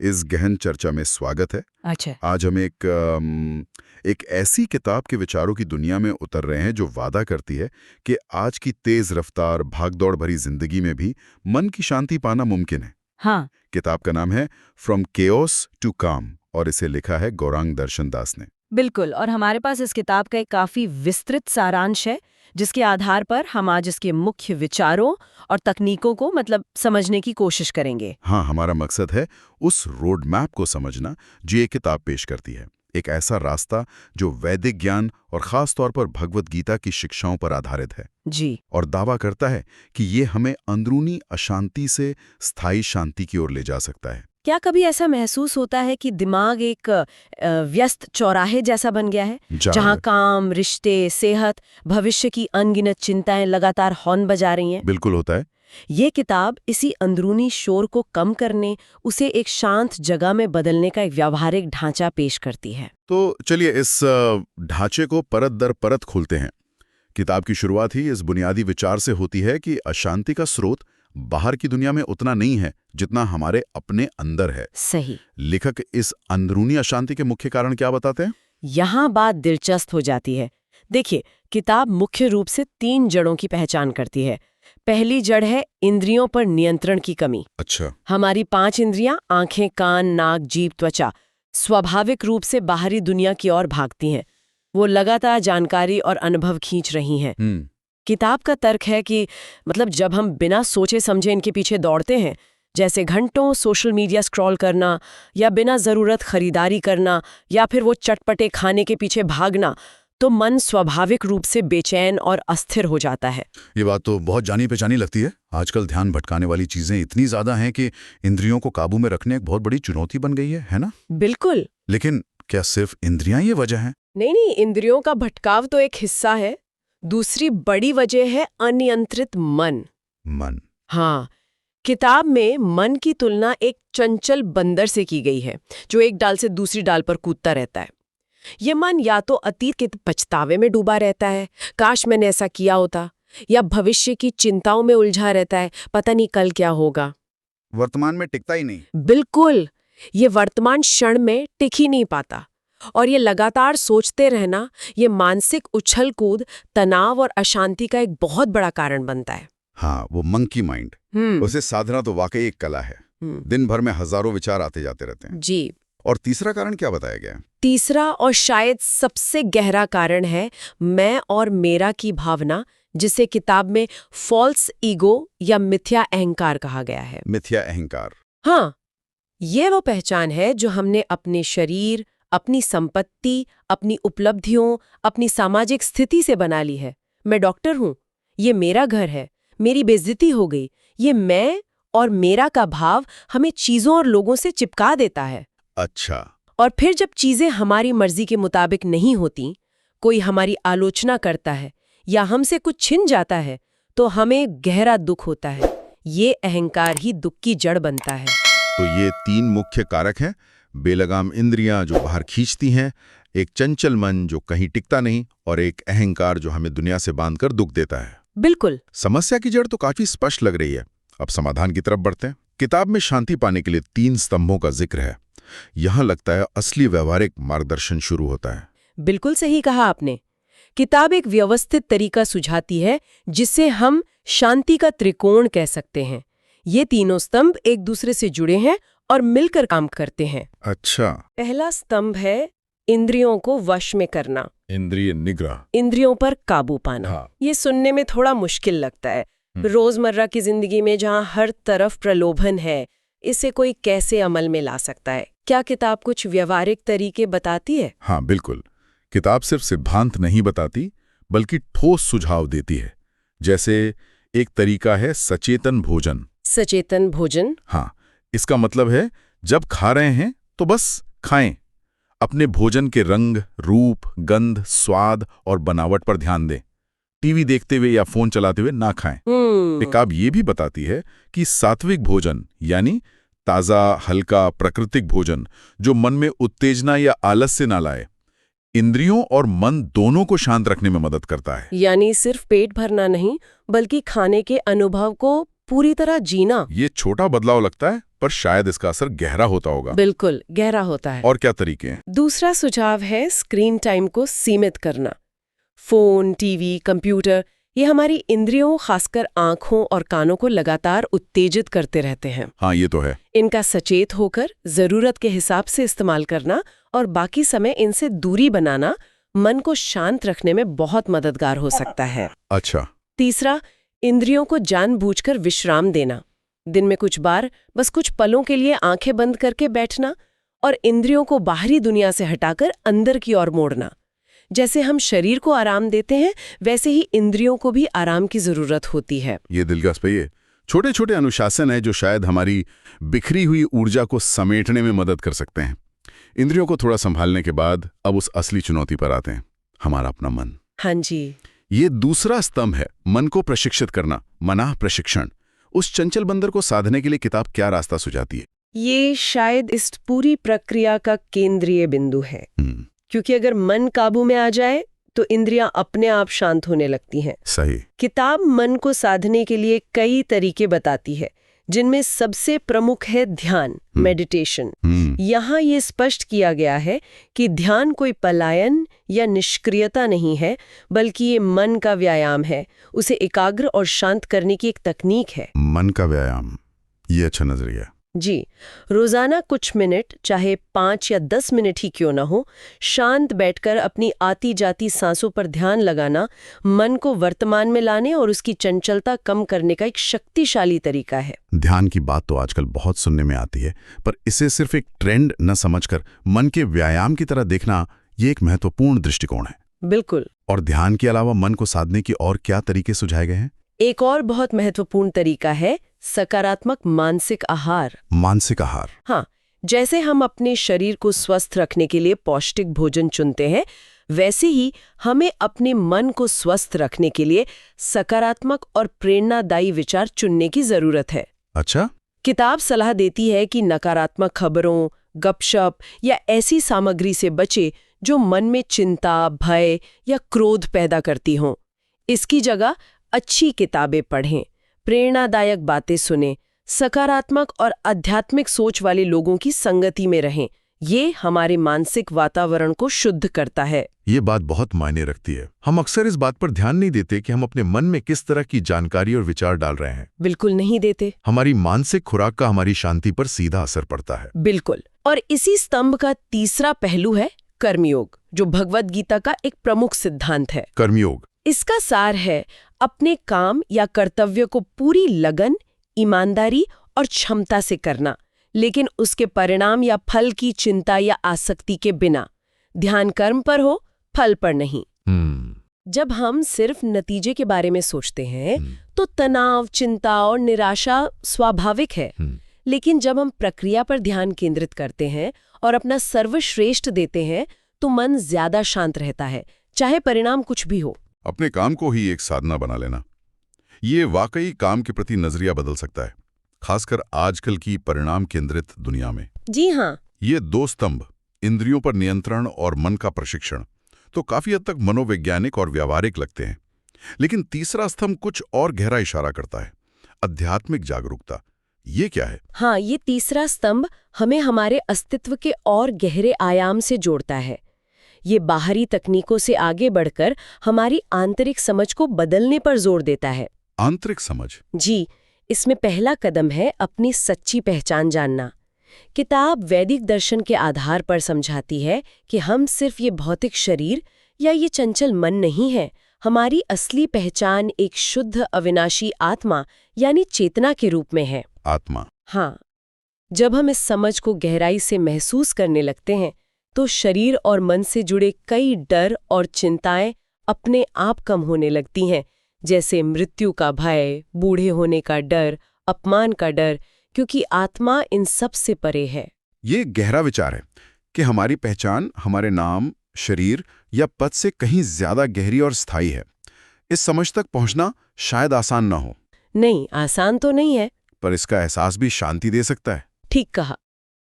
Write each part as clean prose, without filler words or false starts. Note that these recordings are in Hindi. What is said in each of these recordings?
इस गहन चर्चा में स्वागत है। अच्छा। आज हम एक ऐसी किताब के विचारों की दुनिया में उतर रहे हैं जो वादा करती है कि आज की तेज रफ्तार भागदौड़ भरी जिंदगी में भी मन की शांति पाना मुमकिन है। हाँ। किताब का नाम है फ्रॉम केओस टू काम और इसे लिखा है गौरांग दर्शन दास ने। बिल्कुल, और हमारे पास इस किताब का एक काफी विस्तृत सारांश है जिसके आधार पर हम आज इसके मुख्य विचारों और तकनीकों को समझने की कोशिश करेंगे। हाँ, हमारा मकसद है उस रोड मैप को समझना जो ये किताब पेश करती है। एक ऐसा रास्ता जो वैदिक ज्ञान और खास तौर पर भगवत गीता की शिक्षाओं पर आधारित है जी। और दावा करता है कि ये हमें अंदरूनी अशांति से स्थायी शांति की ओर ले जा सकता है। क्या कभी ऐसा महसूस होता है कि दिमाग एक व्यस्त चौराहे जैसा बन गया है, जहाँ काम, रिश्ते, सेहत, भविष्य की अनगिनत चिंताएं लगातार हॉर्न बजा रही हैं? बिल्कुल होता है। ये किताब इसी अंदरूनी शोर को कम करने, उसे एक शांत जगह में बदलने का एक व्यावहारिक ढांचा पेश करती है। तो चलिए इस ढांचे को परत दर परत खोलते हैं। किताब की शुरुआत ही इस बुनियादी विचार से होती है कि अशांति का स्रोत बाहर की दुनिया में उतना नहीं है जितना हमारे अपने अंदर है। सही। लेखक इस अंदरूनी अशांति के मुख्य कारण क्या बताते हैं? यहाँ बात दिलचस्प हो जाती है। देखिए, किताब मुख्य रूप से 3 जड़ों की पहचान करती है। पहली जड़ है इंद्रियों पर नियंत्रण की कमी। अच्छा। हमारी 5 इंद्रियां, आंखें, कान, नाक, जीभ, त्वचा, स्वाभाविक रूप से बाहरी दुनिया की ओर भागती हैं। वो लगातार जानकारी और अनुभव खींच रही हैं। किताब का तर्क है कि जब हम बिना सोचे समझे इनके पीछे दौड़ते हैं, जैसे घंटों सोशल मीडिया स्क्रॉल करना या बिना ज़रूरत खरीदारी करना या फिर वो चटपटे खाने के पीछे भागना, तो मन स्वाभाविक रूप से बेचैन और अस्थिर हो जाता है। ये बात तो बहुत जानी पहचानी लगती है। आजकल ध्यान भटकाने वाली चीजें इतनी ज्यादा हैं कि इंद्रियों को काबू में रखने एक बहुत बड़ी चुनौती बन गई है ना? बिल्कुल। लेकिन क्या सिर्फ इंद्रियां ये वजह है? नहीं, इंद्रियों का भटकाव तो एक हिस्सा है। दूसरी बड़ी वजह है अनियंत्रित मन। हाँ, किताब में मन की तुलना एक चंचल बंदर से की गई है जो एक डाल से दूसरी डाल पर कूदता रहता है। ये मन या तो अतीत के पछतावे में डूबा रहता है, काश मैंने ऐसा किया होता, या भविष्य की चिंताओं में उलझा रहता है, पता नहीं कल क्या होगा। वर्तमान में टिकता ही नहीं। बिल्कुल, ये वर्तमान क्षण में टिक ही नहीं पाता और ये लगातार सोचते रहना, ये मानसिक उछल कूद, तनाव और अशांति का एक बहुत बड़ा कारण बनता है। हाँ, वो मंकी माइंड, उसे साधना तो वाकई एक कला है। दिन भर में हजारों विचार आते जाते रहते हैं। जी। और तीसरा कारण क्या बताया गया? तीसरा और शायद सबसे गहरा कारण है मैं और मेरा की भावना, जिसे किताब में फॉल्स ईगो या मिथ्या अहंकार कहा गया है। मिथ्या अहंकार। हाँ, ये वो पहचान है जो हमने अपने शरीर, अपनी संपत्ति, अपनी उपलब्धियों, अपनी सामाजिक स्थिति से बना ली है। मैं डॉक्टर हूँ, ये मेरा घर है, मेरी बेइज्जती हो गई। ये मैं और मेरा का भाव हमें चीजों और लोगों से चिपका देता है। अच्छा। और फिर जब चीजें हमारी मर्जी के मुताबिक नहीं होती, कोई हमारी आलोचना करता है या हमसे कुछ छिन जाता है, तो हमें गहरा दुख होता है। ये अहंकार ही दुख की जड़ बनता है। तो ये 3 मुख्य कारक हैं: बेलगाम इंद्रियां जो बाहर खींचती हैं, एक चंचल मन जो कहीं टिकता नहीं, और एक अहंकार जो हमें दुनिया से बांधकर दुख देता है। बिल्कुल। समस्या की जड़ तो काफी स्पष्ट लग रही है। अब समाधान की तरफ बढ़ते हैं। किताब में शांति पाने के लिए 3 स्तंभों का जिक्र है। यहाँ लगता है असली व्यवहारिक मार्गदर्शन शुरू होता है। बिल्कुल सही कहा आपने। किताब एक व्यवस्थित तरीका सुझाती है जिसे हम शांति का त्रिकोण कह सकते हैं। ये तीनों स्तंभ एक दूसरे से जुड़े हैं और मिलकर काम करते हैं। अच्छा। पहला स्तंभ है इंद्रियों को वश में करना। इंद्रिय निग्रह। इंद्रियों पर काबू पाना। हाँ। ये सुनने में थोड़ा मुश्किल लगता है। रोजमर्रा की जिंदगी में जहाँ हर तरफ प्रलोभन है, इसे कोई कैसे अमल में ला सकता है? क्या किताब कुछ व्यवहारिक तरीके बताती है? हाँ, बिल्कुल। किताब सिर्फ सिद्धांत नहीं बताती, बल्कि ठोस सुझाव देती है। जैसे एक तरीका है सचेतन भोजन। सचेतन भोजन? हाँ, इसका मतलब है जब खा रहे हैं तो बस खाएं। अपने भोजन के रंग, रूप, गंध, स्वाद और बनावट पर ध्यान दें। टीवी देखते हुए या फोन चलाते हुए ना खाएं। किताब ये भी बताती है कि सात्विक भोजन यानी ताज़ा, हल्का, प्राकृतिक भोजन जो मन में उत्तेजना या आलस से ना लाए, इंद्रियों और मन दोनों को शांत रखने में मदद करता है। यानी सिर्फ पेट भरना नहीं, बल्कि खाने के अनुभव को पूरी तरह जीना। ये छोटा बदलाव लगता है, पर शायद इसका असर गहरा होता होगा। बिल्कुल गहरा होता है। और क्या तरीके हैं? दूसरा सुझाव है स्क्रीन टाइम को सीमित करना। फोन, टीवी, कंप्यूटर ये हमारी इंद्रियों, खासकर आंखों और कानों को लगातार उत्तेजित करते रहते हैं। हाँ, ये तो है। इनका सचेत होकर जरूरत के हिसाब से इस्तेमाल करना और बाकी समय इनसे दूरी बनाना मन को शांत रखने में बहुत मददगार हो सकता है। अच्छा। तीसरा, इंद्रियों को जानबूझकर विश्राम देना। दिन में कुछ बार बस कुछ पलों के लिए आंखें बंद करके बैठना और इंद्रियों को बाहरी दुनिया से हटाकर अंदर की ओर मोड़ना। जैसे हम शरीर को आराम देते हैं, वैसे ही इंद्रियों को भी आराम की जरूरत होती है। ये दिलचस्प है। ये छोटे छोटे अनुशासन है जो शायद हमारी बिखरी हुई ऊर्जा को समेटने में मदद कर सकते हैं। इंद्रियों को थोड़ा संभालने के बाद अब उस असली चुनौती पर आते हैं, हमारा अपना मन। हाँ जी। ये दूसरा स्तंभ है, मन को प्रशिक्षित करना, मनाह प्रशिक्षण। उस चंचल बंदर को साधने के लिए किताब क्या रास्ता सुझाती है? ये शायद इस पूरी प्रक्रिया का केंद्रीय बिंदु है। क्योंकि अगर मन काबू में आ जाए तो इंद्रियां अपने आप शांत होने लगती हैं। सही। किताब मन को साधने के लिए कई तरीके बताती है, जिनमें सबसे प्रमुख है ध्यान, मेडिटेशन। यहाँ ये स्पष्ट किया गया है कि ध्यान कोई पलायन या निष्क्रियता नहीं है, बल्कि ये मन का व्यायाम है। उसे एकाग्र और शांत करने की एक तकनीक है। मन का व्यायाम, ये अच्छा नजरिया। जी, रोजाना कुछ मिनट, चाहे 5 या 10 मिनट ही क्यों ना हो, शांत बैठकर अपनी आती जाती सांसों पर ध्यान लगाना मन को वर्तमान में लाने और उसकी चंचलता कम करने का एक शक्तिशाली तरीका है। ध्यान की बात तो आजकल बहुत सुनने में आती है, पर इसे सिर्फ एक ट्रेंड न समझकर मन के व्यायाम की तरह देखना, ये एक महत्वपूर्ण दृष्टिकोण है। बिल्कुल। और ध्यान के अलावा मन को साधने की और क्या तरीके सुझाए गए हैं? एक और बहुत महत्वपूर्ण तरीका है सकारात्मक मानसिक आहार। मानसिक आहार? हाँ, जैसे हम अपने शरीर को स्वस्थ रखने के लिए पौष्टिक भोजन चुनते हैं, वैसे ही हमें अपने मन को स्वस्थ रखने के लिए सकारात्मक और प्रेरणादायी विचार चुनने की जरूरत है। अच्छा। किताब सलाह देती है कि नकारात्मक खबरों, गपशप या ऐसी सामग्री से बचे जो मन में चिंता, भय या क्रोध पैदा करती हों। इसकी जगह अच्छी किताबें पढ़ें, प्रेरणादायक बातें सुनें, सकारात्मक और आध्यात्मिक सोच वाले लोगों की संगति में रहें। ये हमारे मानसिक वातावरण को शुद्ध करता है। ये बात बहुत मायने रखती है। हम अक्सर इस बात पर ध्यान नहीं देते कि हम अपने मन में किस तरह की जानकारी और विचार डाल रहे हैं। बिल्कुल नहीं देते। हमारी मानसिक खुराक का हमारी शांति पर सीधा असर पड़ता है। बिल्कुल। और इसी स्तंभ का तीसरा पहलू है कर्मयोग, जो भगवद गीता का एक प्रमुख सिद्धांत है। कर्मयोग? इसका सार है अपने काम या कर्तव्य को पूरी लगन, ईमानदारी और क्षमता से करना, लेकिन उसके परिणाम या फल की चिंता या आसक्ति के बिना। ध्यान कर्म पर हो, फल पर नहीं। जब हम सिर्फ नतीजे के बारे में सोचते हैं तो तनाव, चिंता और निराशा स्वाभाविक है। लेकिन जब हम प्रक्रिया पर ध्यान केंद्रित करते हैं और अपना सर्वश्रेष्ठ देते हैं तो मन ज्यादा शांत रहता है, चाहे परिणाम कुछ भी हो। अपने काम को ही एक साधना बना लेना, ये वाकई काम के प्रति नजरिया बदल सकता है, खासकर आजकल की परिणाम केंद्रित दुनिया में। जी हाँ। ये दो स्तंभ, इंद्रियों पर नियंत्रण और मन का प्रशिक्षण, तो काफी हद तक मनोवैज्ञानिक और व्यावहारिक लगते हैं। लेकिन तीसरा स्तंभ कुछ और गहरा इशारा करता है, आध्यात्मिक जागरूकता। ये क्या है? हाँ, ये तीसरा स्तंभ हमें हमारे अस्तित्व के और गहरे आयाम से जोड़ता है। ये बाहरी तकनीकों से आगे बढ़कर हमारी आंतरिक समझ को बदलने पर जोर देता है। आंतरिक समझ? जी, इसमें पहला कदम है अपनी सच्ची पहचान जानना। किताब वैदिक दर्शन के आधार पर समझाती है कि हम सिर्फ ये भौतिक शरीर या ये चंचल मन नहीं है। हमारी असली पहचान एक शुद्ध अविनाशी आत्मा यानी चेतना के रूप में है। आत्मा? हाँ। जब हम इस समझ को गहराई से महसूस करने लगते हैं तो शरीर और मन से जुड़े कई डर और चिंताएं अपने आप कम होने लगती हैं, जैसे मृत्यु का भय, बूढ़े होने का डर, अपमान का डर, क्योंकि आत्मा इन सब से परे है। ये गहरा विचार है कि हमारी पहचान हमारे नाम, शरीर या पद से कहीं ज्यादा गहरी और स्थायी है। इस समझ तक पहुंचना शायद आसान ना हो। नहीं, आसान तो नहीं है, पर इसका एहसास भी शांति दे सकता है। ठीक कहा।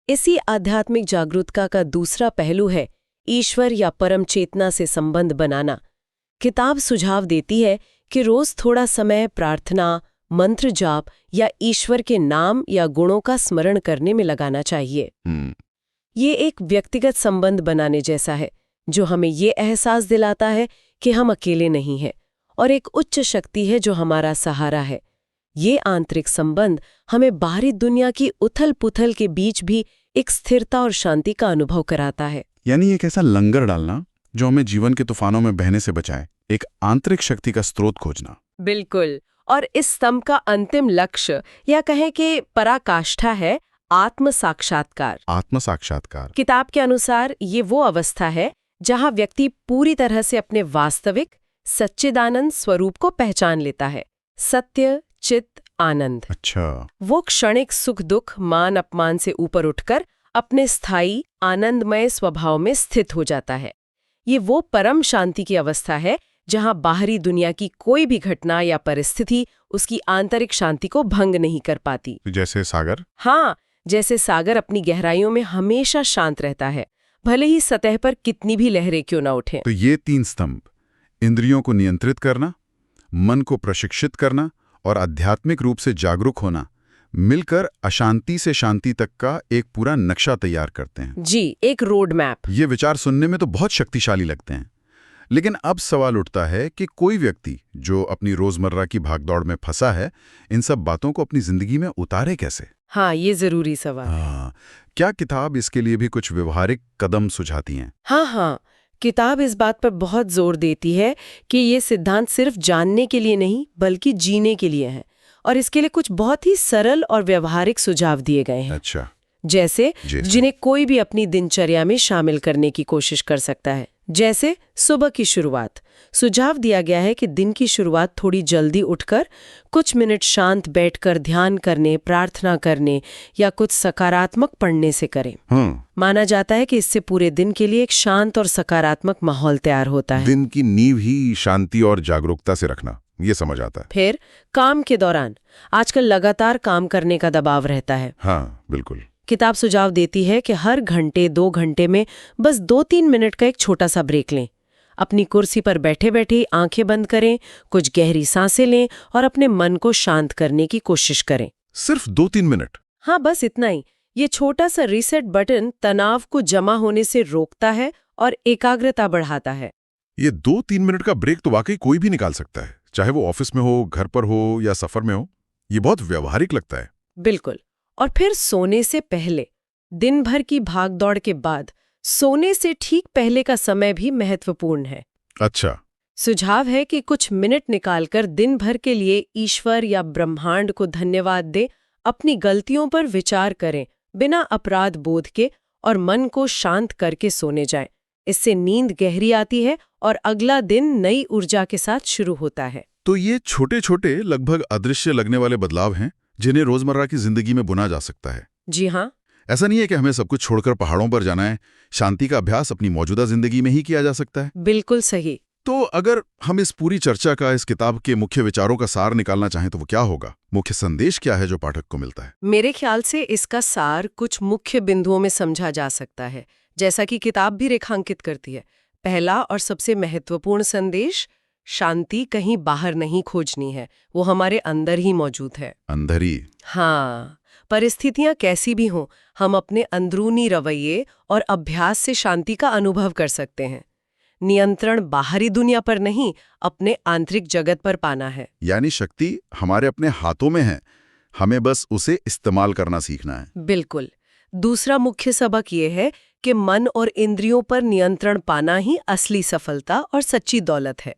इसी आध्यात्मिक जागरूकता का दूसरा पहलू है ईश्वर या परम चेतना से संबंध बनाना। किताब सुझाव देती है कि रोज थोड़ा समय प्रार्थना, मंत्र जाप या ईश्वर के नाम या गुणों का स्मरण करने में लगाना चाहिए। ये एक व्यक्तिगत संबंध बनाने जैसा है जो हमें ये एहसास दिलाता है कि हम अकेले नहीं हैं और एक उच्च शक्ति है जो हमारा सहारा है। ये आंतरिक संबंध हमें बाहरी दुनिया की उथल-पुथल के बीच भी एक स्थिरता और शांति का अनुभव कराता है। यानी एक ऐसा लंगर डालना जो हमें जीवन के तूफानों में बहने से बचाए, एक आंतरिक शक्ति का स्रोत खोजना। बिल्कुल। और इस स्तंभ का अंतिम लक्ष्य या कहें कि पराकाष्ठा है आत्म साक्षात्कार। आत्म साक्षात्कार। किताब के अनुसार ये वो अवस्था है जहां व्यक्ति पूरी तरह से अपने वास्तविक सच्चिदानंद स्वरूप को पहचान लेता है। सत्य, चित्त, आनंद। अच्छा। वो क्षणिक सुख दुख, मान अपमान से ऊपर उठकर अपने स्थायी आनंदमय स्वभाव में स्थित हो जाता है। ये वो परम शांति की अवस्था है जहां बाहरी दुनिया की कोई भी घटना या परिस्थिति उसकी आंतरिक शांति को भंग नहीं कर पाती। जैसे सागर? हाँ, जैसे सागर अपनी गहराइयों में हमेशा शांत रहता है, भले ही सतह पर कितनी भी लहरें क्यों न उठें। तो ये 3 स्तंभ, इंद्रियों को नियंत्रित करना, मन को प्रशिक्षित करना और आध्यात्मिक रूप से जागरूक होना, मिलकर अशांति से शांति तक का एक पूरा नक्शा तैयार करते हैं। जी, एक रोड मैप। ये विचार सुनने में तो बहुत शक्तिशाली लगते हैं, लेकिन अब सवाल उठता है कि कोई व्यक्ति जो अपनी रोजमर्रा की भागदौड़ में फंसा है, इन सब बातों को अपनी जिंदगी में उतारे कैसे? हाँ, ये जरूरी सवाल है। हाँ, क्या किताब इसके लिए भी कुछ व्यवहारिक कदम सुझाती हैं? हाँ, किताब इस बात पर बहुत जोर देती है कि ये सिद्धांत सिर्फ जानने के लिए नहीं बल्कि जीने के लिए है, और इसके लिए कुछ बहुत ही सरल और व्यवहारिक सुझाव दिए गए हैं। अच्छा। जैसे जिन्हें कोई भी अपनी दिनचर्या में शामिल करने की कोशिश कर सकता है। जैसे सुबह की शुरुआत। सुझाव दिया गया है कि दिन की शुरुआत थोड़ी जल्दी उठकर कुछ मिनट शांत बैठकर ध्यान करने, प्रार्थना करने या कुछ सकारात्मक पढ़ने से करें। माना जाता है कि इससे पूरे दिन के लिए एक शांत और सकारात्मक माहौल तैयार होता है। दिन की नींव ही शांति और जागरूकता से रखना, ये समझ आता है। फिर काम के दौरान आजकल लगातार काम करने का दबाव रहता है। हाँ, बिल्कुल। किताब सुझाव देती है कि हर घंटे 2 घंटे में बस 2-3 मिनट का एक छोटा सा ब्रेक लें। अपनी कुर्सी पर बैठे बैठे आंखें बंद करें, कुछ गहरी सांसें लें और अपने मन को शांत करने की कोशिश करें। सिर्फ 2-3 मिनट? हाँ, बस इतना ही। ये छोटा सा रीसेट बटन तनाव को जमा होने से रोकता है और एकाग्रता बढ़ाता है। ये 2-3 मिनट का ब्रेक तो वाकई कोई भी निकाल सकता है, चाहे वो ऑफिस में हो, घर पर हो या सफर में हो। ये बहुत व्यवहारिक लगता है। बिल्कुल। और फिर सोने से पहले, दिन भर की भागदौड़ के बाद सोने से ठीक पहले का समय भी महत्वपूर्ण है। अच्छा। सुझाव है कि कुछ मिनट निकालकर दिन भर के लिए ईश्वर या ब्रह्मांड को धन्यवाद दें, अपनी गलतियों पर विचार करें बिना अपराध बोध के और मन को शांत करके सोने जाएं। इससे नींद गहरी आती है और अगला दिन नई ऊर्जा के साथ शुरू होता है। तो ये छोटे छोटे लगभग अदृश्य लगने वाले बदलाव हैं जिन्हें रोजमर्रा की जिंदगी में बुना जा सकता है। जी हाँ। ऐसा नहीं है कि हमें सब कुछ छोड़कर पहाड़ों पर जाना है। शांति का अभ्यास अपनी मौजूदा जिंदगी में ही किया जा सकता है। बिल्कुल सही। तो अगर हम इस पूरी चर्चा का, इस किताब के मुख्य विचारों का सार निकालना चाहें तो वो क्या होगा? मुख्य संदेश क्या है जो पाठक को मिलता है? मेरे ख्याल से इसका सार कुछ मुख्य बिंदुओं में समझा जा सकता है, जैसा कि किताब भी रेखांकित करती है। पहला और सबसे महत्वपूर्ण संदेश, शांति कहीं बाहर नहीं खोजनी है, वो हमारे अंदर ही मौजूद है। अंदर ही? हाँ, परिस्थितियां कैसी भी हों, हम अपने अंदरूनी रवैये और अभ्यास से शांति का अनुभव कर सकते हैं। नियंत्रण बाहरी दुनिया पर नहीं, अपने आंतरिक जगत पर पाना है। यानी शक्ति हमारे अपने हाथों में है, हमें बस उसे इस्तेमाल करना सीखना है। बिल्कुल। दूसरा मुख्य सबक ये है कि मन और इंद्रियों पर नियंत्रण पाना ही असली सफलता और सच्ची दौलत है।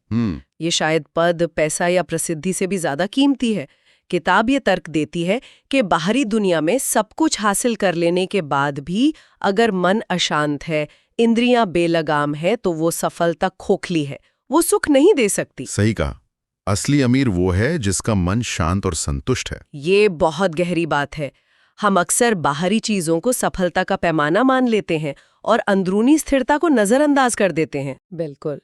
ये शायद पद, पैसा या प्रसिद्धि से भी ज्यादा कीमती है। किताब ये तर्क देती है कि बाहरी दुनिया में सब कुछ हासिल कर लेने के बाद भी अगर मन अशांत है, इंद्रियां बेलगाम है, तो वो सफलता खोखली है, वो सुख नहीं दे सकती। सही कहा। असली अमीर वो है जिसका मन शांत और संतुष्ट है। ये बहुत गहरी बात है। हम अक्सर बाहरी चीजों को सफलता का पैमाना मान लेते हैं और अंदरूनी स्थिरता को नजरअंदाज कर देते हैं। बिल्कुल।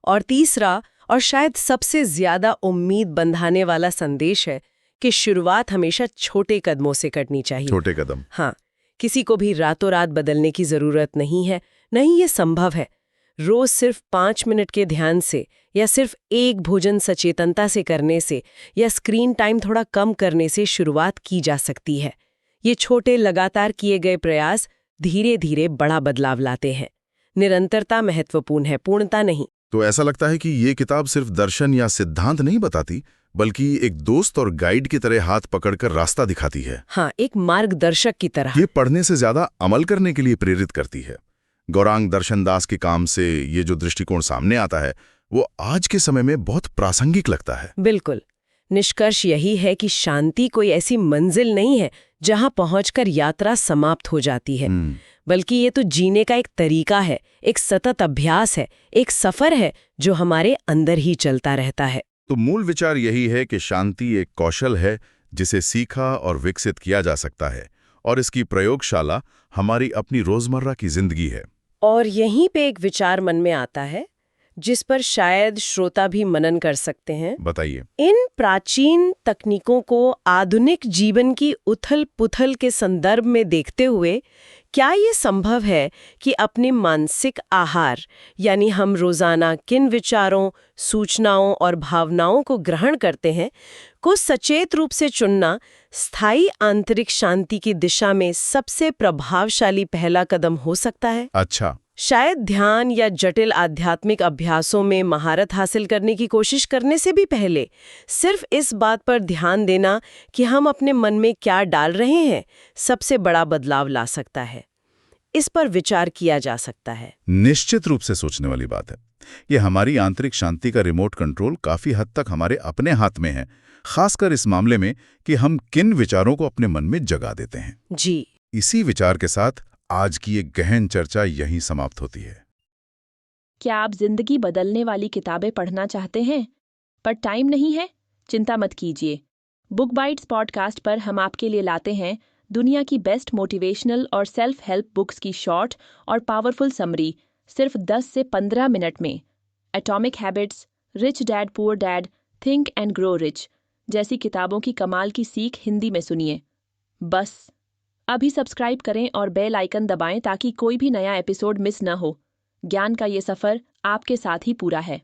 और तीसरा और शायद सबसे ज्यादा उम्मीद बंधाने वाला संदेश है कि शुरुआत हमेशा छोटे कदमों से करनी चाहिए। छोटे कदम? हाँ, किसी को भी रातों रात बदलने की जरूरत नहीं है, नहीं ये संभव है। रोज सिर्फ 5 मिनट के ध्यान से, या सिर्फ एक भोजन सचेतनता से करने से, या स्क्रीन टाइम थोड़ा कम करने से शुरुआत की जा सकती है। ये छोटे लगातार किए गए प्रयास धीरे धीरे बड़ा बदलाव लाते हैं। निरंतरता महत्वपूर्ण है, पूर्णता नहीं। तो ऐसा लगता है कि ये किताब सिर्फ दर्शन या सिद्धांत नहीं बताती, बल्कि एक दोस्त और गाइड की तरह हाथ पकड़कर रास्ता दिखाती है। हाँ, एक मार्गदर्शक की तरह। ये पढ़ने से ज्यादा अमल करने के लिए प्रेरित करती है। गौरांग दर्शनदास के काम से ये जो दृष्टिकोण सामने आता है, वो आज के समय में बहुत प्रासंगिक लगता है। बिल्कुल। निष्कर्ष यही है कि शांति कोई ऐसी मंजिल नहीं है जहां पहुंचकर यात्रा समाप्त हो जाती है, बल्कि ये तो जीने का एक तरीका है, एक सतत अभ्यास है, एक सफर है जो हमारे अंदर ही चलता रहता है। तो मूल विचार यही है कि शांति एक कौशल है जिसे सीखा और विकसित किया जा सकता है, और इसकी प्रयोगशाला हमारी अपनी रोजमर्रा की जिंदगी है। और यहीं पे एक विचार मन में आता है जिस पर शायद श्रोता भी मनन कर सकते हैं। बताइए। इन प्राचीन तकनीकों को आधुनिक जीवन की उथल-पुथल के संदर्भ में देखते हुए क्या ये संभव है कि अपने मानसिक आहार, यानी हम रोजाना किन विचारों, सूचनाओं और भावनाओं को ग्रहण करते हैं, को सचेत रूप से चुनना स्थायी आंतरिक शांति की दिशा में सबसे प्रभावशाली पहला कदम हो सकता है? अच्छा। शायद ध्यान या जटिल आध्यात्मिक अभ्यासों में महारत हासिल करने की कोशिश करने से भी पहले सिर्फ इस बात पर ध्यान देना कि हम अपने मन में क्या डाल रहे हैं, सबसे बड़ा बदलाव ला सकता है। इस पर विचार किया जा सकता है। निश्चित रूप से सोचने वाली बात है। ये हमारी आंतरिक शांति का रिमोट कंट्रोल काफी हद तक हमारे अपने हाथ में है, खासकर इस मामले में कि हम किन विचारों को अपने मन में जगा देते हैं। जी। इसी विचार के साथ आज की एक गहन चर्चा यहीं समाप्त होती है। क्या आप जिंदगी बदलने वाली किताबें पढ़ना चाहते हैं पर टाइम नहीं है? चिंता मत कीजिए। बुक बाइट्स पॉडकास्ट पर हम आपके लिए लाते हैं दुनिया की बेस्ट मोटिवेशनल और सेल्फ हेल्प बुक्स की शॉर्ट और पावरफुल समरी सिर्फ 10 से 15 मिनट में। Atomic habits, rich dad poor dad, think and grow rich जैसी किताबों की कमाल की सीख हिंदी में सुनिए। बस अभी सब्सक्राइब करें और बेल आइकन दबाएं ताकि कोई भी नया एपिसोड मिस न हो। ज्ञान का ये सफर आपके साथ ही पूरा है।